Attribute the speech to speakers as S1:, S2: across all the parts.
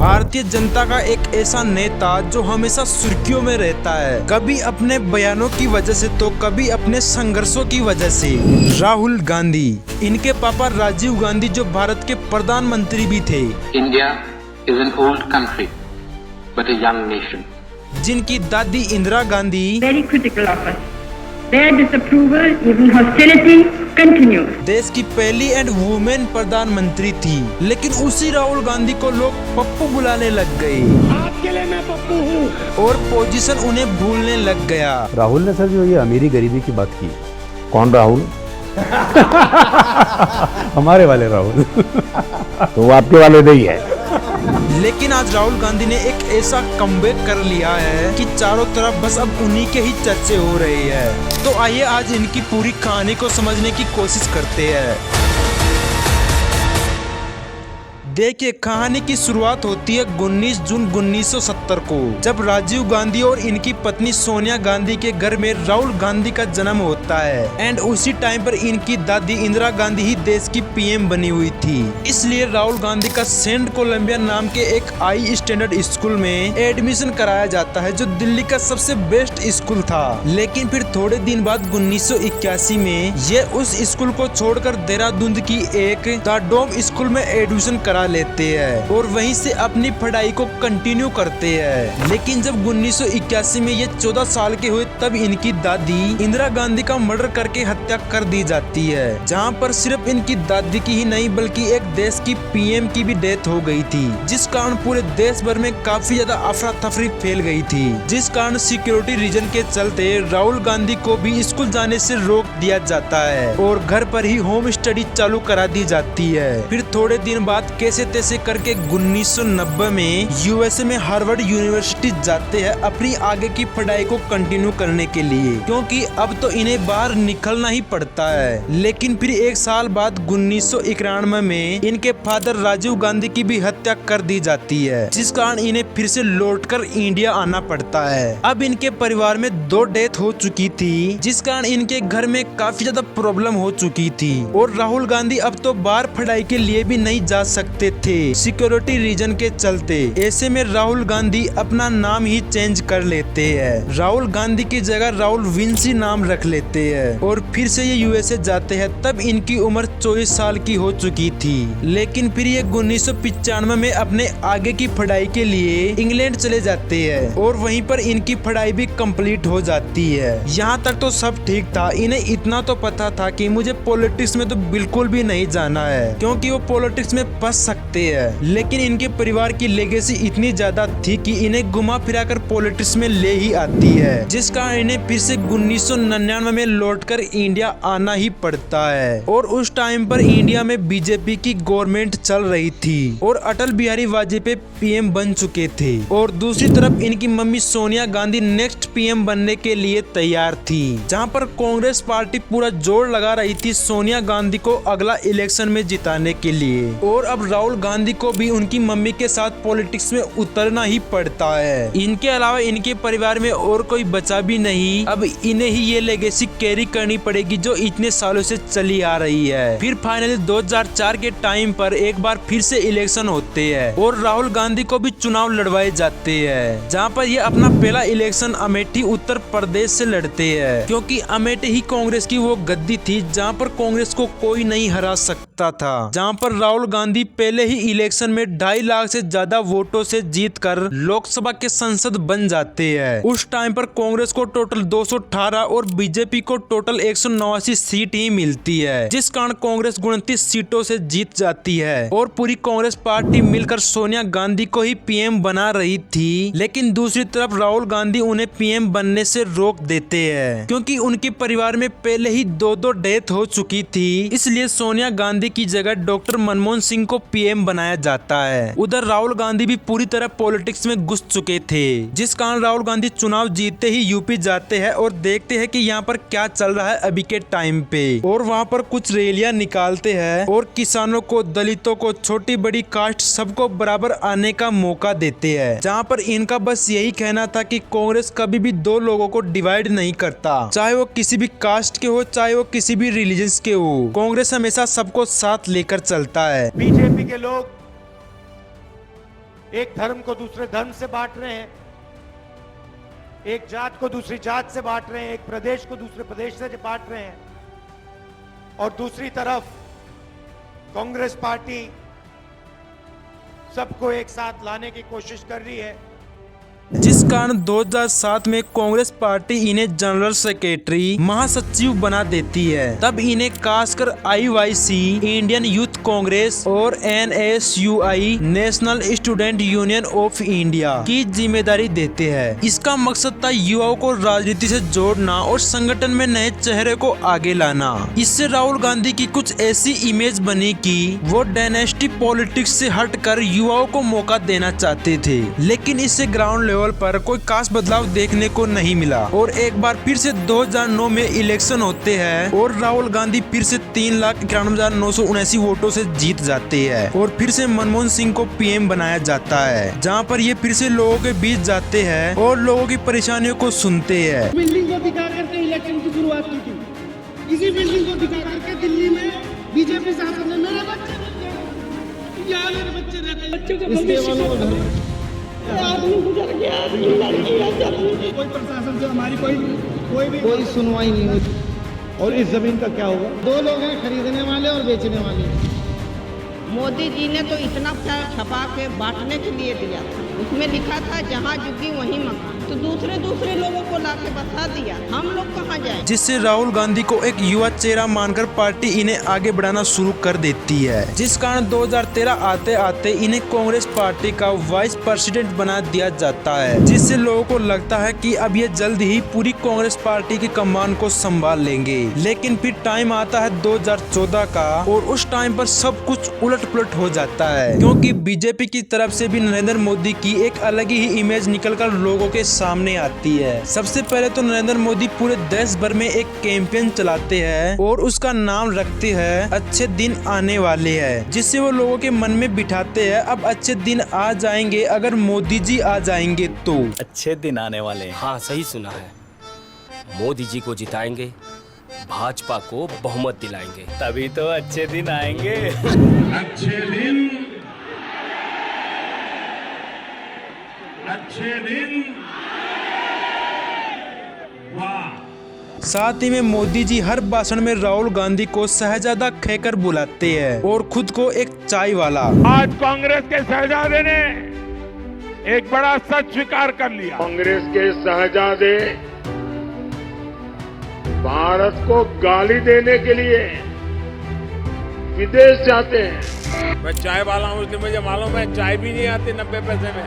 S1: भारतीय जनता का एक ऐसा नेता जो हमेशा सुर्खियों में रहता है, कभी अपने बयानों की वजह से तो कभी अपने संघर्षों की वजह से। राहुल गांधी। इनके पापा राजीव गांधी जो भारत के प्रधानमंत्री भी थे।
S2: India is an old country, but a young nation.
S1: जिनकी दादी Indira Gandhi
S3: very critical of us. Their disapproval, even hostility, continues.
S1: देश की पहली एंड वुमेन प्रधानमंत्री थी, लेकिन उसी राहुल गांधी को लोग पप्पू बुलाने लग गए।
S4: आपके लिए मैं पप्पू हूँ।
S1: और पोजीशन उन्हें भूलने लग गया।
S5: राहुल ने सर जो ये अमीरी गरीबी की बात की।
S6: कौन राहुल?
S5: हमारे वाले राहुल।
S6: तो वो आपके वाले नहीं है।
S1: लेकिन आज राहुल गांधी ने एक ऐसा कमबैक कर लिया है कि चारों तरफ बस अब उन्हीं के ही चर्चे हो रहे हैं। तो आइए आज इनकी पूरी कहानी को समझने की कोशिश करते हैं। देखिए, कहानी की शुरुआत होती है 19 जून 1970 को, जब राजीव गांधी और इनकी पत्नी सोनिया गांधी के घर में राहुल गांधी का जन्म होता है। एंड उसी टाइम पर इनकी दादी इंदिरा गांधी ही देश की पीएम बनी हुई थी। इसलिए राहुल गांधी का सेंट कोलंबिया नाम के एक हाई स्टैंडर्ड स्कूल में एडमिशन कराया जाता है, जो दिल्ली का सबसे बेस्ट स्कूल था। लेकिन फिर थोड़े दिन बाद 1981 में ये उस स्कूल को छोड़कर देहरादून की एक द डोम स्कूल में एडमिशन करा लेते हैं और वहीं से अपनी पढ़ाई को कंटिन्यू करते हैं। लेकिन जब 1981 में ये 14 साल के हुए तब इनकी दादी इंदिरा गांधी का मर्डर करके हत्या कर दी जाती है, जहां पर सिर्फ इनकी दादी की ही नहीं बल्कि एक देश की पीएम की भी डेथ हो गई थी, जिस कारण पूरे देश भर में काफी ज्यादा अफरा तफरी फैल गई थी। जिस कारण सिक्योरिटी रीजन के चलते राहुल गांधी को भी स्कूल जाने से रोक दिया जाता है और घर पर ही होम स्टडी चालू करा दी जाती है। फिर थोड़े दिन बाद कैसे तैसे करके 1990 में यूएसए में हार्वर्ड यूनिवर्सिटी जाते हैं अपनी आगे की पढ़ाई को कंटिन्यू करने के लिए, क्योंकि अब तो इन्हें बाहर निकलना ही पड़ता है। लेकिन फिर एक साल बाद 1991 में इनके फादर राजीव गांधी की भी हत्या कर दी जाती है, जिस कारण इन्हें फिर से लौटकर इंडिया आना पड़ता है। अब इनके परिवार में 2 डेथ हो चुकी थी, जिस कारण इनके घर में काफी ज्यादा प्रॉब्लम हो चुकी थी और राहुल गांधी अब तो बाहर पढ़ाई के लिए भी नहीं जा सकते थे सिक्योरिटी रीजन के चलते। ऐसे में राहुल गांधी अपना नाम ही चेंज कर लेते हैं। राहुल गांधी की जगह राहुल विंसी नाम रख लेते हैं और फिर से ये यूएसए जाते हैं। तब इनकी उम्र 24 साल की हो चुकी थी। लेकिन फिर ये 1995 में अपने आगे की पढ़ाई के लिए इंग्लैंड चले जाते हैं और वहीं पर इनकी पढ़ाई भी कंप्लीट हो जाती है। यहाँ तक तो सब ठीक था। इन्हें इतना तो पता था कि मुझे पॉलिटिक्स में तो बिल्कुल भी नहीं जाना है, क्योंकि वो पॉलिटिक्स में फंस सकते हैं। लेकिन इनके परिवार की लेगेसी इतनी ज्यादा थी कि इन्हें घुमा फिरा कर पॉलिटिक्स में ले ही आती है, जिस कारण इन्हें फिर से 1999 में लौटकर इंडिया आना ही पड़ता है। और उस टाइम पर इंडिया में बीजेपी की गवर्नमेंट चल रही थी और अटल बिहारी वाजपेयी पीएम बन चुके थे और दूसरी तरफ इनकी mummy Sonia Gandhi next PM बनने के लिए तैयार थी, जहां पर कांग्रेस पार्टी पूरा जोर लगा रही थी सोनिया गांधी को अगला इलेक्शन में जिताने के लिए। और अब राहुल गांधी को भी उनकी मम्मी के साथ पॉलिटिक्स में उतरना ही पड़ता है। इनके अलावा इनके परिवार में और कोई बचा भी नहीं। अब इन्हें ही ये लेगेसी कैरी करनी पड़ेगी जो इतने सालों से चली आ रही है। फिर फाइनली 2004 के टाइम पर एक बार फिर से इलेक्शन होते हैं और राहुल गांधी को भी चुनाव लड़वाए जाते हैं, जहां पर ये अपना पहला इलेक्शन अमेठी उत्तर प्रदेश से लड़ते हैं, क्योंकि अमेठी ही कांग्रेस की वो गद्दी थी जहां पर कांग्रेस को कोई नहीं हरा सकता था। जहां पर राहुल गांधी पहले ही इलेक्शन में 2.5 लाख से ज्यादा वोटों से जीतकर लोकसभा के सांसद बन जाते हैं। उस टाइम पर कांग्रेस को टोटल 218 और बीजेपी को टोटल 189 सीट ही मिलती है, जिस कारण कांग्रेस 29 सीटों से जीत जाती है और पूरी कांग्रेस पार्टी मिलकर सोनिया गांधी को ही पीएम बना रही थी। लेकिन दूसरी तरफ राहुल गांधी उन्हें पीएम बनने से रोक देते हैं, क्योंकि उनके परिवार में पहले ही 2 डेथ हो चुकी थी। इसलिए सोनिया गांधी की जगह डॉक्टर मनमोहन सिंह को पीएम बनाया जाता है। उधर राहुल गांधी भी पूरी तरह पॉलिटिक्स में घुस चुके थे, जिस कारण राहुल गांधी चुनाव जीतते ही यूपी जाते हैं और देखते हैं कि यहाँ पर क्या चल रहा है अभी के टाइम पे। और वहाँ पर कुछ रैलियां निकालते हैं और किसानों को, दलितों को, छोटी बड़ी कास्ट सबको बराबर आने का मौका देते हैं, जहाँ पर इनका बस यही कहना था कि कांग्रेस कभी भी 2 लोगों को डिवाइड नहीं करता, चाहे वो किसी भी कास्ट के हो, चाहे वो किसी भी रिलीजन के हो। कांग्रेस हमेशा सबको साथ लेकर चलता है।
S4: बीजेपी के लोग एक धर्म को दूसरे धर्म से बांट रहे हैं, एक जात को दूसरी जात से बांट रहे हैं, एक प्रदेश को दूसरे प्रदेश से बांट रहे हैं, और दूसरी तरफ कांग्रेस पार्टी सबको एक साथ लाने की कोशिश कर रही है।
S1: जिस कारण 2007 में कांग्रेस पार्टी इन्हें जनरल सेक्रेटरी महासचिव बना देती है। तब इन्हें खासकर IYC इंडियन यूथ कांग्रेस और NSUI national student union of India की जिम्मेदारी देते हैं। इसका मकसद था युवाओं को राजनीति से जोड़ना और संगठन में नए चेहरे को आगे लाना। इससे राहुल गांधी की कुछ ऐसी इमेज बनी कि वो डायनेस्टी पॉलिटिक्स से हटकर युवाओं को मौका देना चाहते थे, लेकिन इससे ग्राउंड लेवल पर कोई खास बदलाव देखने को नहीं मिला। और एक बार फिर से 2009 में इलेक्शन होते हैं और राहुल गांधी फिर से 3,91,979 वोटों से जीत जाते हैं और फिर से मनमोहन सिंह को PM बनाया जाता है, जहां पर ये फिर से लोगों के बीच जाते हैं और लोगों की परेशानियों को सुनते हैं।
S7: बिल्डिंग को दिखा करके इलेक्शन की शुरुआत की थी। इसी बिल्डिंग को दिखा करके दिल्ली में बीजेपी शासन ने मेरे बच्चे रहते, बच्चों के भविष्य आदमी गुजर गया, कोई प्रशासन से हमारी कोई सुनवाई नहीं होती।
S4: और इस जमीन का क्या होगा?
S7: 2 लोग हैं, खरीदने वाले और बेचने वाले।
S8: मोदी जी ने तो इतना छपा के बांटने के लिए दिया था, उसमें लिखा था जहाँ झुकी वहीं मकान, तो दूसरे लोगों को लाके बता दिया, हम लोग कहाँ जाएं?
S1: जिससे राहुल गांधी को एक युवा चेहरा मानकर पार्टी इन्हें आगे बढ़ाना शुरू कर देती है, जिस कारण 2013 आते आते इन्हें कांग्रेस पार्टी का वाइस प्रेसिडेंट बना दिया जाता है, जिससे लोगों को लगता है कि अब ये जल्द ही पूरी कांग्रेस पार्टी की कमान को संभाल लेंगे। लेकिन फिर टाइम आता है 2014 का और उस टाइम पर सब कुछ उलट-पुलट हो जाता है, क्योंकि बीजेपी की तरफ से भी नरेंद्र मोदी की एक अलग ही इमेज निकलकर लोगों के सामने आती है। सबसे पहले तो नरेंद्र मोदी पूरे देश भर में एक कैंपेन चलाते हैं और उसका नाम रखते हैं अच्छे दिन आने वाले हैं, जिससे वो लोगों के मन में बिठाते हैं अब अच्छे दिन आ जाएंगे अगर मोदी जी आ जाएंगे तो।
S9: अच्छे दिन आने वाले हैं।
S10: हाँ सही सुना है, मोदी जी को जिताएंगे, भाजपा को बहुमत दिलाएंगे,
S9: तभी तो अच्छे दिन आएंगे।
S4: अच्छे दिन
S1: साथ ही में मोदी जी हर भाषण में राहुल गांधी को शहजादा कहकर बुलाते हैं और खुद को एक चाय वाला।
S4: आज कांग्रेस के शहजादे ने एक बड़ा सच स्वीकार कर लिया। कांग्रेस के शहजादे भारत को गाली देने के लिए विदेश जाते हैं। मैं चाय वाला हूँ, इसलिए मुझे मालूम है चाय भी नहीं आती 90 पैसे में।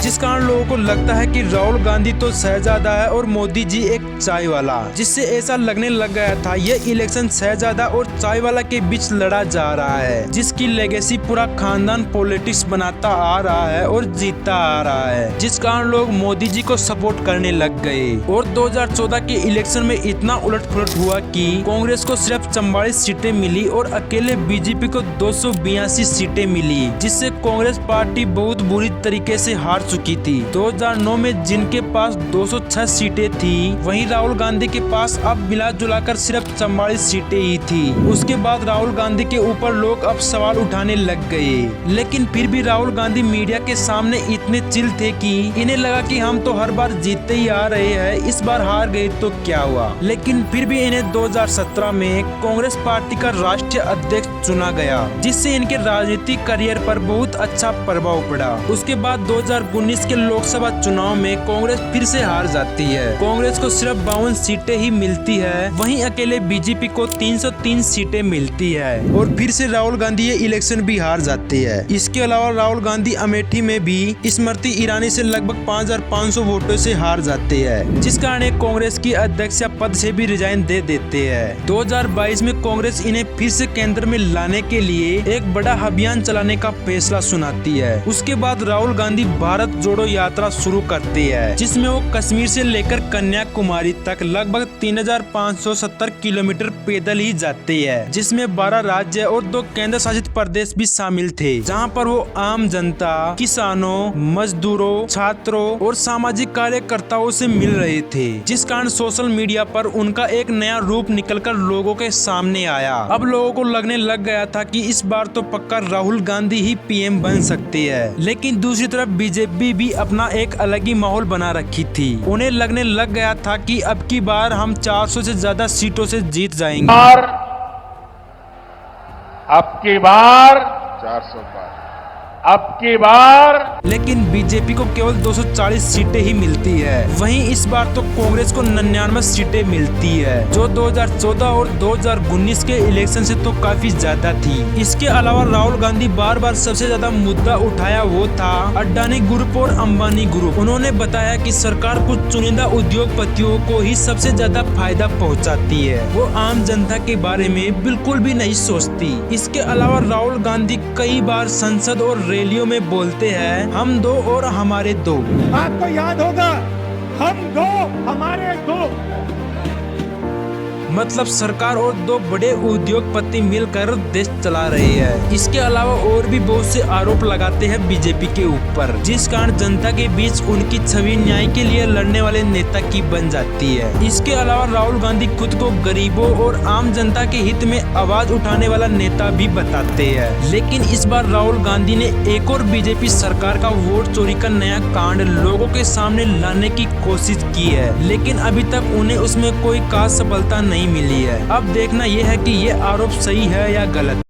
S1: जिस कारण लोगों को लगता है कि राहुल गांधी तो शहजादा है और मोदी जी एक चाय वाला, जिससे ऐसा लगने लग गया था ये इलेक्शन शहजादा और चाय वाला के बीच लड़ा जा रहा है, जिसकी लेगेसी पूरा खानदान पॉलिटिक्स बनाता आ रहा है और जीतता आ रहा है, जिस कारण लोग मोदी जी को सपोर्ट करने लग गए। और 2014 के इलेक्शन में इतना उलट-पुलट हुआ कि कांग्रेस को सिर्फ 44 सीटें मिली और अकेले बीजेपी को 282 सीटें मिली, जिससे कांग्रेस पार्टी बहुत बुरी तरीके से हार चुकी थी। 2009 में जिनके पास 206 सीटें थी, वहीं राहुल गांधी के पास अब मिला जुलाकर सिर्फ 44 सीटें ही थी। उसके बाद राहुल गांधी के ऊपर लोग अब सवाल उठाने लग गए, लेकिन फिर भी राहुल गांधी मीडिया के सामने इतने चिल थे कि इन्हें लगा कि हम तो हर बार जीतते ही आ रहे हैं, इस बार हार गए तो क्या हुआ। लेकिन फिर भी इन्हें 2017 में कांग्रेस पार्टी का राष्ट्रीय अध्यक्ष चुना गया, जिससे इनके राजनीतिक करियर पर बहुत अच्छा प्रभाव पड़ा। उसके बाद 2019 के लोकसभा चुनाव में कांग्रेस फिर से हार जाती है। कांग्रेस को सिर्फ 52 सीटें ही मिलती है, वहीं अकेले बीजेपी को 303 सीटें मिलती है और फिर से राहुल गांधी ये इलेक्शन भी हार जाती है। इसके अलावा राहुल गांधी अमेठी में भी स्मृति ईरानी से लगभग 5500 वोटों से हार जाते हैं, जिस कारण कांग्रेस की अध्यक्ष पद से भी रिजाइन दे देते हैं। 2022 में कांग्रेस इन्हें फिर से केंद्र में लाने के लिए एक बड़ा अभियान चलाने का फैसला सुनाती है। उसके बाद राहुल गांधी भारत भारत जोड़ो यात्रा शुरू करती है, जिसमें वो कश्मीर से लेकर कन्याकुमारी तक लगभग 3570 किलोमीटर पैदल ही जाती है, जिसमें 12 राज्य और 2 केंद्र शासित प्रदेश भी शामिल थे, जहां पर वो आम जनता, किसानों, मजदूरों, छात्रों और सामाजिक कार्यकर्ताओं से मिल रहे थे, जिस कारण सोशल मीडिया पर उनका एक नया रूप निकलकर लोगों के सामने आया। अब लोगों को लगने लग गया था कि इस बार तो पक्का राहुल गांधी ही पीएम बन सकती है, लेकिन दूसरी तरफ बीजेपी भी अपना एक अलग ही माहौल बना रखी थी। उन्हें लगने लग गया था कि अब की बार हम 400 से ज्यादा सीटों से जीत जाएंगे।
S6: अब की बार 400 पार, अब की बार।
S1: लेकिन बीजेपी को केवल 240 सीटें ही मिलती है। वहीं इस बार तो कांग्रेस को 99 सीटें मिलती है, जो 2014 और 2019 के इलेक्शन से तो काफी ज्यादा थी। इसके अलावा राहुल गांधी बार बार सबसे ज्यादा मुद्दा उठाया वो था अडानी ग्रुप और अंबानी ग्रुप। उन्होंने बताया कि सरकार कुछ चुनिंदा उद्योगपतियों को ही सबसे ज्यादा फायदा पहुंचाती है, वो आम जनता के बारे में बिल्कुल भी नहीं सोचती। इसके अलावा राहुल गांधी कई बार संसद और रैलियों में बोलते हैं, हम दो और हमारे दो।
S4: आपको याद होगा, हम दो हमारे दो।
S1: मतलब सरकार और 2 बड़े उद्योगपति मिलकर देश चला रहे हैं। इसके अलावा और भी बहुत से आरोप लगाते हैं बीजेपी के ऊपर, जिस कारण जनता के बीच उनकी छवि न्याय के लिए लड़ने वाले नेता की बन जाती है। इसके अलावा राहुल गांधी खुद को गरीबों और आम जनता के हित में आवाज उठाने वाला नेता भी बताते हैं। लेकिन इस बार राहुल गांधी ने एक और बीजेपी सरकार का वोट चोरी का नया कांड लोगों के सामने लाने की कोशिश की है, लेकिन अभी तक उन्हें उसमें कोई खास सफलता नहीं मिली है। अब देखना यह है कि ये आरोप सही है या गलत।